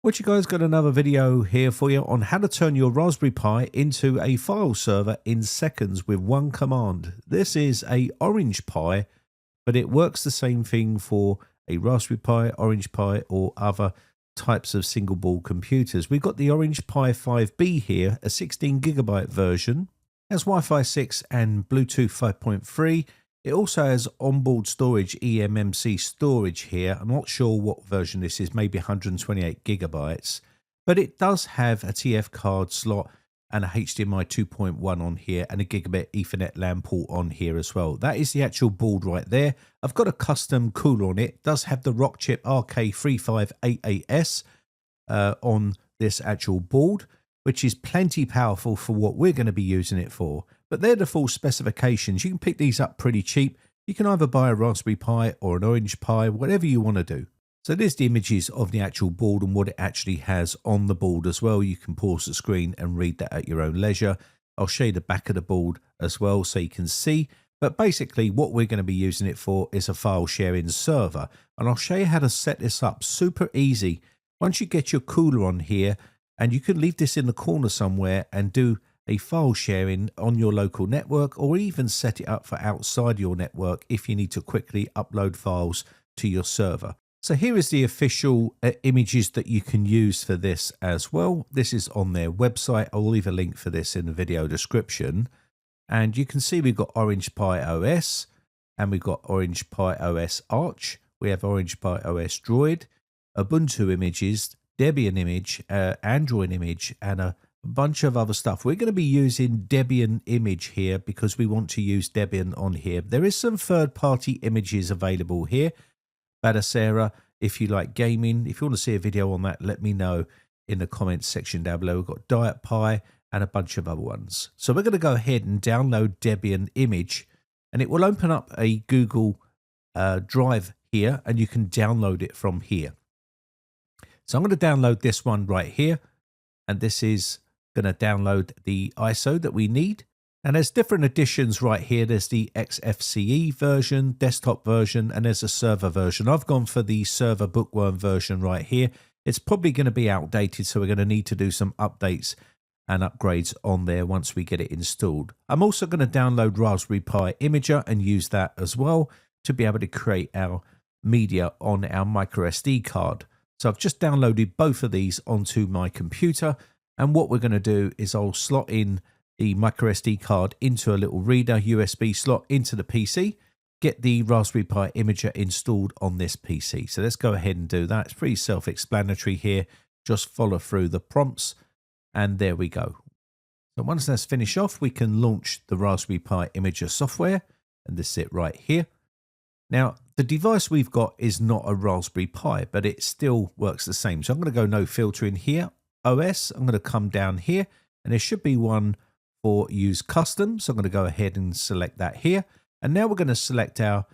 What you guys, got another video here for you on how to turn your Raspberry Pi into a file server in seconds with one command. This is a Orange Pi, but it works the same thing for a Raspberry Pi, Orange Pi, or other types of single board computers. We've got the Orange Pi 5B here, a 16GB version. It has Wi-Fi 6 and Bluetooth 5.3. It also has onboard storage, eMMC storage here. I'm not sure what version this is, maybe 128 gigabytes, but it does have a TF card slot and a HDMI 2.1 on here and a gigabit Ethernet LAN port on here as well. That is the actual board right there. I've got a custom cooler on it. It does have the Rockchip RK3588S on this actual board, which is plenty powerful for what we're going to be using it for. But they're the full specifications. You can pick these up pretty cheap. You can either buy a Raspberry Pi or an Orange Pi, whatever you want to do. So there's the images of the actual board and what it actually has on the board as well. You can pause the screen and read that at your own leisure. I'll show you the back of the board as well so you can see. But basically what we're going to be using it for is a file sharing server. And I'll show you how to set this up. Super easy. Once you get your cooler on here, and you can leave this in the corner somewhere and do a file sharing on your local network, or even set it up for outside your network if you need to quickly upload files to your server. So here is the official images that you can use for this as well. This is on their website. I'll leave a link for this in the video description. And you can see we've got Orange Pi OS and we've got Orange Pi OS Arch. We have Orange Pi OS Droid, Ubuntu images, Debian image, Android image, and a bunch of other stuff. We're going to be using Debian image here because we want to use Debian on here. There is some third-party images available here. Badasera, if you like gaming, if you want to see a video on that, let me know in the comments section down below. We've got Diet Pi and a bunch of other ones. So we're going to go ahead and download Debian image, and it will open up a Google Drive here, and you can download it from here. So I'm going to download this one right here, and this is going to download the ISO that we need. And there's different editions right here. There's the XFCE version, desktop version, and there's a server version. I've gone for the server bookworm version right here. It's probably going to be outdated, so we're going to need to do some updates and upgrades on there once we get it installed. I'm also going to download Raspberry Pi Imager and use that as well to be able to create our media on our microSD card. So I've just downloaded both of these onto my computer, and what we're going to do is I'll slot in the microSD card into a little reader USB slot into the PC, get the Raspberry Pi Imager installed on this PC. So let's go ahead and do that. It's pretty self-explanatory here. Just follow through the prompts, and there we go. So once that's finished off, we can launch the Raspberry Pi Imager software, and this is it right here. Now, the device we've got is not a Raspberry Pi, but it still works the same. So I'm going to go no filtering here. OS, I'm going to come down here, and there should be one for use custom. So I'm going to go ahead and select that here. And now we're going to select our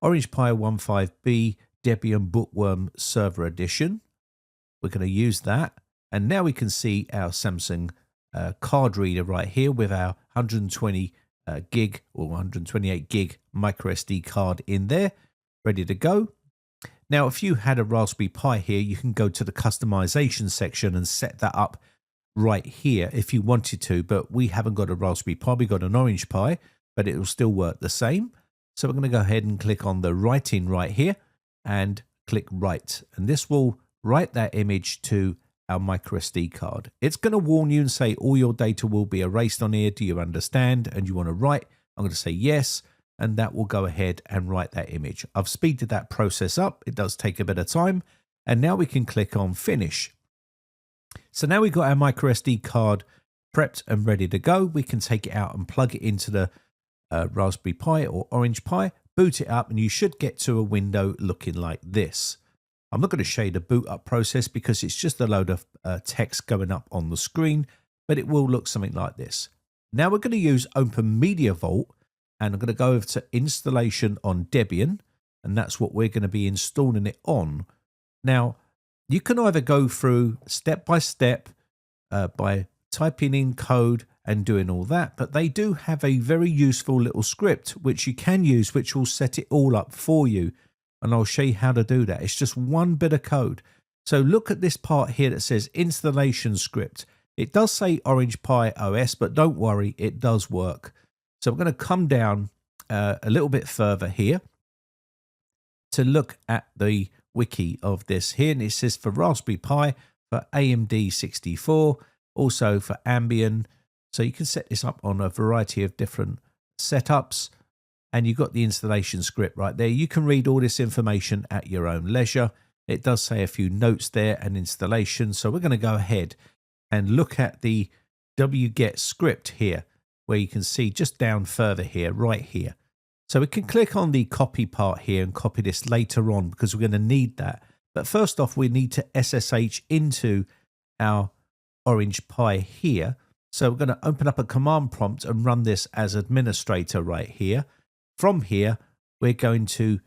Orange Pi 15B Debian Bookworm Server Edition. We're going to use that. And now we can see our Samsung card reader right here with our 120 gig or 128 gig microSD card in there, ready to go. Now, if you had a Raspberry Pi here, you can go to the customization section and set that up right here if you wanted to, but we haven't got a Raspberry Pi. We've got an Orange Pi, but it will still work the same. So we're going to go ahead and click on the writing right here and click write, and this will write that image to our microSD card. It's going to warn you and say all your data will be erased on here. Do you understand? And you want to write. I'm going to say yes, and that will go ahead and write that image. I've speeded that process up. It does take a bit of time, and now we can click on finish. So now we've got our microSD card prepped and ready to go. We can take it out and plug it into the Raspberry Pi or Orange Pi, boot it up, and you should get to a window looking like this. I'm not going to show you the boot up process because it's just a load of text going up on the screen, but it will look something like this. Now we're going to use OpenMediaVault, and I'm going to go over to installation on Debian, and that's what we're going to be installing it on. Now, you can either go through step by step by typing in code and doing all that, but they do have a very useful little script which you can use, which will set it all up for you. And I'll show you how to do that. It's just one bit of code. So look at this part here that says installation script. It does say Orange Pi OS, but don't worry, it does work. So I'm going to come down a little bit further here to look at the wiki of this here. And it says for Raspberry Pi, for AMD 64, also for Ambien. So you can set this up on a variety of different setups. And you've got the installation script right there. You can read all this information at your own leisure. It does say a few notes there and installation. So we're going to go ahead and look at the wget script here, where you can see just down further here, right here. So we can click on the copy part here and copy this later on because we're going to need that. But first off, we need to SSH into our Orange Pi here. So we're going to open up a command prompt and run this as administrator right here. From here, we're going to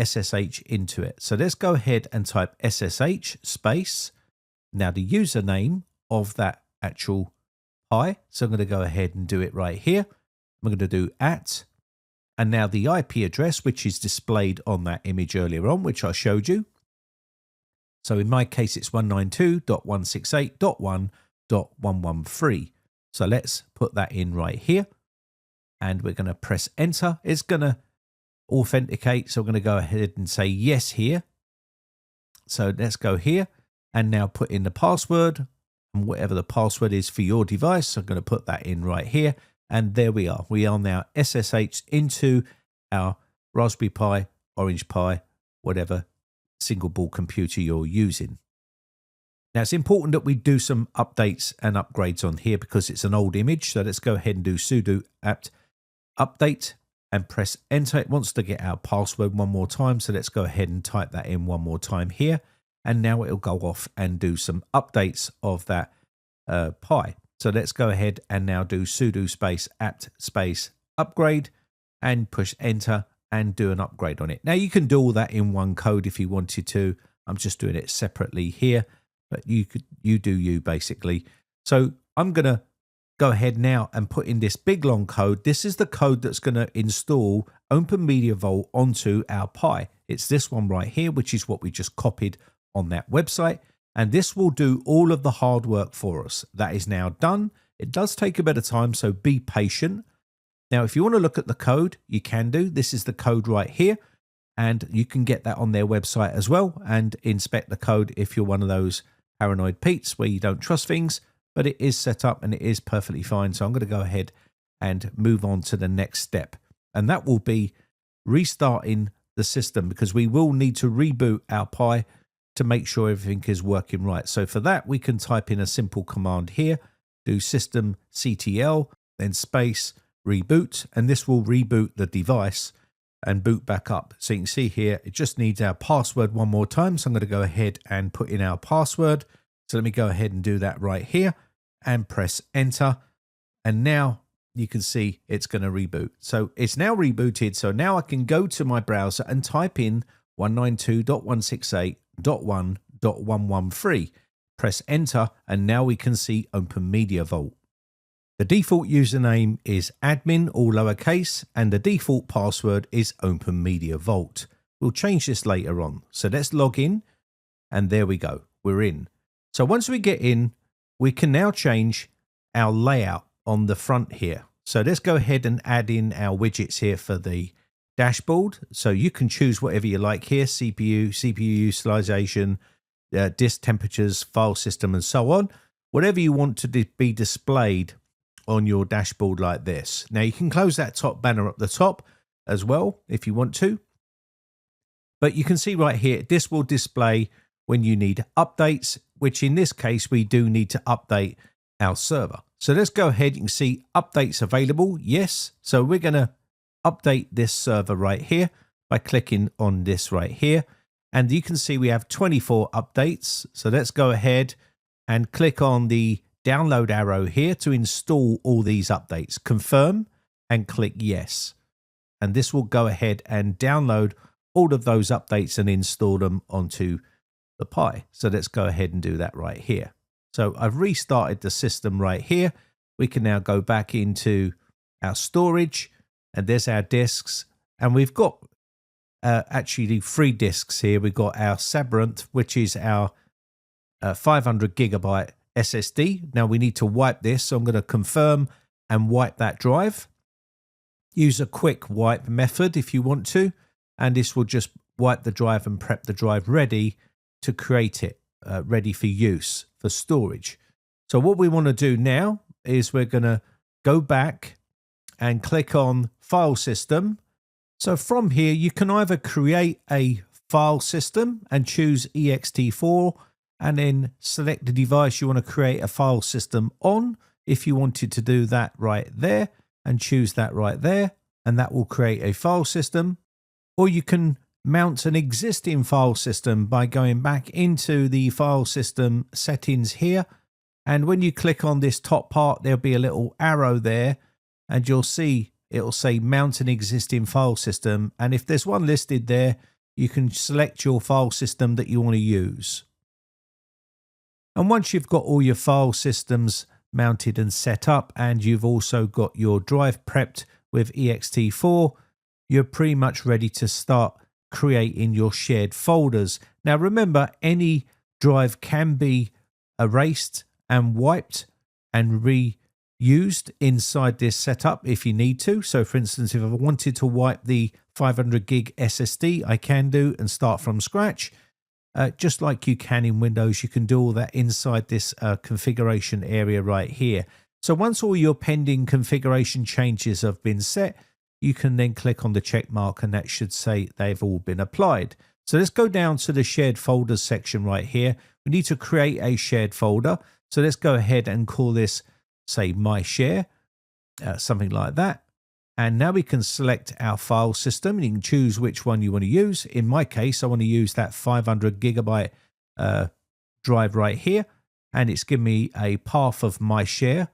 SSH into it. So let's go ahead and type SSH space. Now the username of that actual Pi. So I'm going to go ahead and do it right here. I'm going to do @ and now the IP address, which is displayed on that image earlier on, which I showed you. So in my case, it's 192.168.1.113. So let's put that in right here. And we're going to press enter. It's going to authenticate. So I'm going to go ahead and say yes here. So let's go here and now put in the password and whatever the password is for your device. I'm going to put that in right here. And there we are. We are now SSH into our Raspberry Pi, Orange Pi, whatever single board computer you're using. Now it's important that we do some updates and upgrades on here because it's an old image. So let's go ahead and do sudo apt update and press enter. It wants to get our password one more time. So let's go ahead and type that in one more time here. And now it'll go off and do some updates of that Pi. So let's go ahead and now do sudo space apt space upgrade and push enter and do an upgrade on it. Now you can do all that in one code if you wanted to. I'm just doing it separately here, but you do you basically. So I'm going to go ahead now and put in this big long code. This is the code that's going to install OpenMediaVault onto our Pi. It's this one right here, which is what we just copied on that website. And this will do all of the hard work for us. That is now done. It does take a bit of time, so be patient. Now, if you want to look at the code, you can do. This is the code right here. And you can get that on their website as well and inspect the code if you're one of those paranoid Pete's where you don't trust things. But it is set up and it is perfectly fine. So I'm going to go ahead and move on to the next step. And that will be restarting the system because we will need to reboot our Pi to make sure everything is working right. So for that, we can type in a simple command here, do systemctl, then space reboot, and this will reboot the device and boot back up. So you can see here, it just needs our password one more time. So I'm going to go ahead and put in our password. So let me go ahead and do that right here and press enter. And now you can see it's going to reboot. So it's now rebooted. So now I can go to my browser and type in 192.168.1.113. Press enter and now we can see OpenMediaVault. The default username is admin, all lowercase, and the default password is OpenMediaVault. We'll change this later on. So let's log in and there we go. We're in. So once we get in, we can now change our layout on the front here. So let's go ahead and add in our widgets here for the dashboard. So you can choose whatever you like here, CPU utilization, disk temperatures, file system, and so on. Whatever you want to be displayed on your dashboard like this. Now you can close that top banner up the top as well if you want to. But you can see right here, this will display when you need updates, which in this case, we do need to update our server. So let's go ahead. You can see updates available. Yes. So we're going to update this server right here by clicking on this right here. And you can see we have 24 updates. So let's go ahead and click on the download arrow here to install all these updates. Confirm and click yes. And this will go ahead and download all of those updates and install them onto the Pi. So let's go ahead and do that right here. So I've restarted the system right here. We can now go back into our storage and there's our disks. And we've got actually 3 disks here. We've got our Sabrant, which is our 500 gigabyte SSD. Now we need to wipe this, so I'm going to confirm and wipe that drive. Use a quick wipe method if you want to, and this will just wipe the drive and prep the drive ready to create it, ready for use, for storage. So what we want to do now is we're going to go back and click on File System. So from here, you can either create a file system and choose ext4, and then select the device you want to create a file system on. If you wanted to do that right there, and choose that right there, and that will create a file system. Or you can mount an existing file system by going back into the file system settings here. And when you click on this top part, there'll be a little arrow there, and you'll see it'll say mount an existing file system. And if there's one listed there, you can select your file system that you want to use. And once you've got all your file systems mounted and set up, and you've also got your drive prepped with ext4, you're pretty much ready to start creating your shared folders. Now remember, any drive can be erased and wiped and reused inside this setup if you need to. So for instance, if I wanted to wipe the 500 gig SSD, I can do and start from scratch. Just like you can in Windows, you can do all that inside this configuration area right here. So once all your pending configuration changes have been set, you can then click on the check mark, and that should say they've all been applied. So let's go down to the shared folders section right here. We need to create a shared folder. So let's go ahead and call this, say, My Share, something like that. And now we can select our file system, and you can choose which one you want to use. In my case, I want to use that 500 gigabyte drive right here, and it's given me a path of My Share.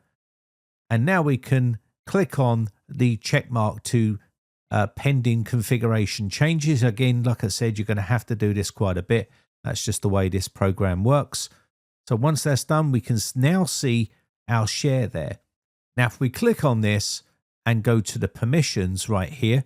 And now we can click on the check mark to pending configuration changes. Again, like I said, you're going to have to do this quite a bit. That's just the way this program works. So once that's done, we can now see our share there. Now, if we click on this and go to the permissions right here,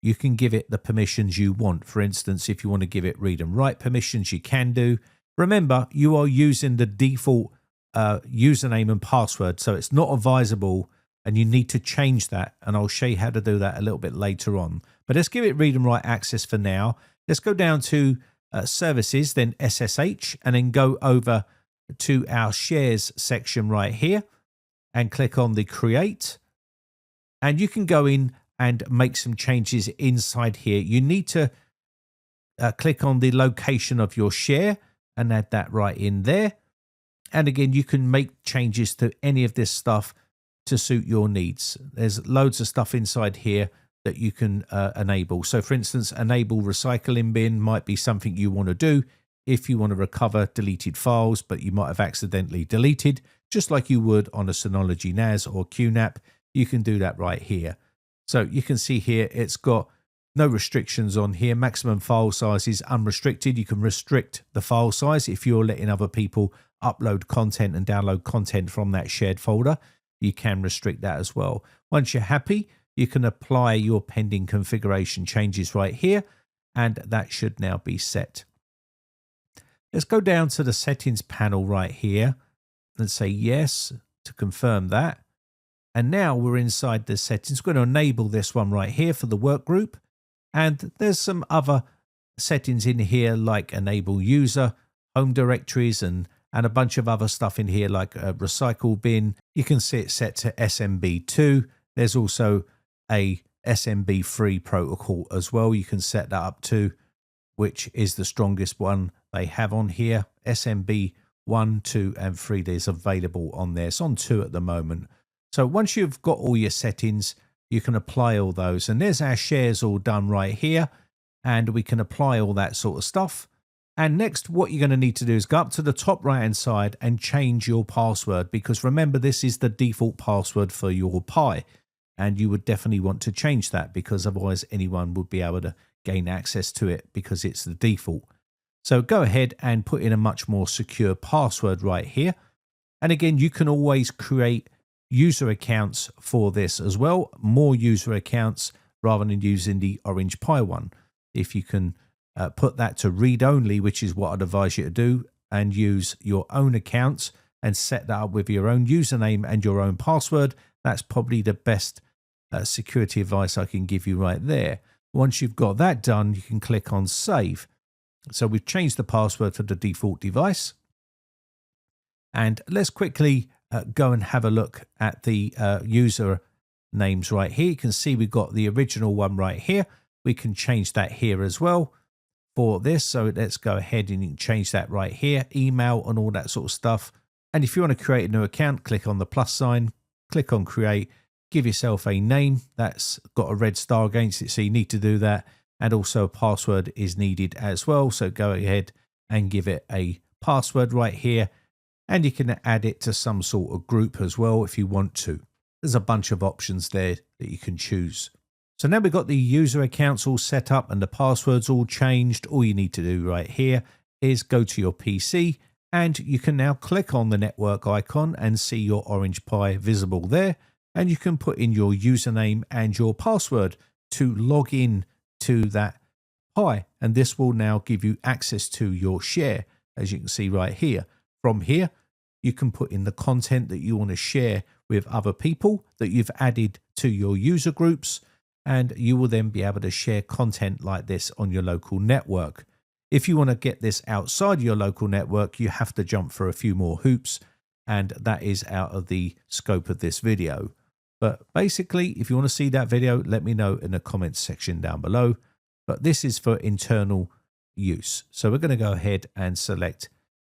you can give it the permissions you want. For instance, if you want to give it read and write permissions, you can do. Remember, you are using the default username and password, so it's not advisable, and you need to change that. And I'll show you how to do that a little bit later on. But let's give it read and write access for now. Let's go down to services, then SSH, and then go over to our shares section right here and click on the create. And you can go in and make some changes inside here. You need to click on the location of your share and add that right in there. And again, you can make changes to any of this stuff to suit your needs. There's loads of stuff inside here that you can enable. So for instance, enable recycling bin might be something you want to do if you want to recover deleted files, but you might have accidentally deleted, just like you would on a Synology NAS or QNAP. You can do that right here. So you can see here, it's got no restrictions on here. Maximum file size is unrestricted. You can restrict the file size if you're letting other people upload content and download content from that shared folder. You can restrict that as well. Once you're happy, you can apply your pending configuration changes right here, and that should now be set. Let's go down to the settings panel right here and say yes to confirm that. And now we're inside the settings. We're going to enable this one right here for the work group. And there's some other settings in here like enable user, home directories, and a bunch of other stuff in here like a recycle bin. You can see it set to SMB2. There's also a SMB3 protocol as well. You can set that up to, which is the strongest one they have on here. SMB 1, 2, and 3 is available on there. It's on 2 at the moment. So once you've got all your settings, you can apply all those. And there's our shares all done right here. And we can apply all that sort of stuff. And next, what you're going to need to do is go up to the top right-hand side and change your password. Because remember, this is the default password for your Pi. And you would definitely want to change that, because otherwise anyone would be able to gain access to it because it's the default. So go ahead and put in a much more secure password right here. And again, you can always create user accounts for this as well, more user accounts rather than using the Orange Pi one. If you can put that to read only, which is what I'd advise you to do, and use your own account and set that up with your own username and your own password. That's probably the best security advice I can give you right there. Once you've got that done, you can click on save. So we've changed the password to the default device. And let's quickly go and have a look at the user names right here. You can see we've got the original one right here. We can change that here as well for this. So let's go ahead and you can change that right here, email and all that sort of stuff. And if you want to create a new account, click on the plus sign, click on create, give yourself a name that's got a red star against it. So you need to do that. And also a password is needed as well. So go ahead and give it a password right here. And you can add it to some sort of group as well if you want to. There's a bunch of options there that you can choose. So now we've got the user accounts all set up and the passwords all changed. All you need to do right here is go to your PC and you can now click on the network icon and see your Orange Pi visible there. And you can put in your username and your password to log in to that Pi. And this will now give you access to your share, as you can see right here. From here, you can put in the content that you want to share with other people that you've added to your user groups. And you will then be able to share content like this on your local network. If you want to get this outside your local network, you have to jump for a few more hoops, and that is out of the scope of this video. But basically, if you want to see that video, let me know in the comments section down below. But this is for internal use. So we're going to go ahead and select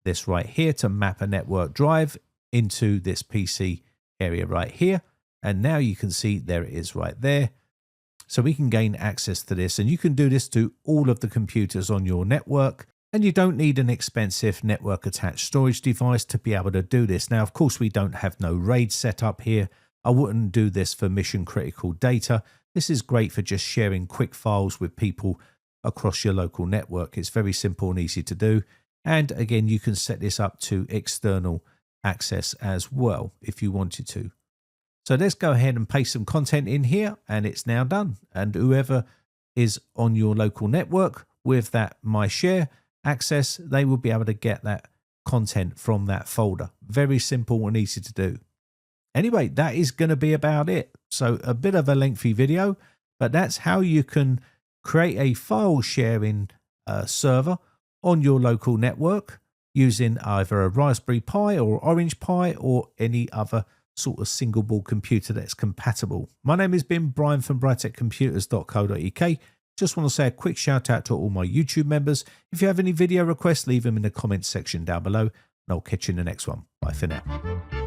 this right here to map a network drive into this PC area right here. And now you can see there it is right there. So we can gain access to this, and you can do this to all of the computers on your network. And you don't need an expensive network attached storage device to be able to do this. Now, of course, we don't have no RAID set up here. I wouldn't do this for mission critical data. This is great for just sharing quick files with people across your local network. It's very simple and easy to do. And again, you can set this up to external access as well if you wanted to. So let's go ahead and paste some content in here, and it's now done. And whoever is on your local network with that My Share access, they will be able to get that content from that folder. Very simple and easy to do. Anyway, that is going to be about it. So a bit of a lengthy video, but that's how you can create a file sharing server on your local network using either a Raspberry Pi or Orange Pi or any other sort of single board computer that's compatible. My name has been Brian from briteccomputers.co.uk. Just want to say a quick shout out to all my YouTube members. If you have any video requests, leave them in the comments section down below, and I'll catch you in the next one. Bye for now.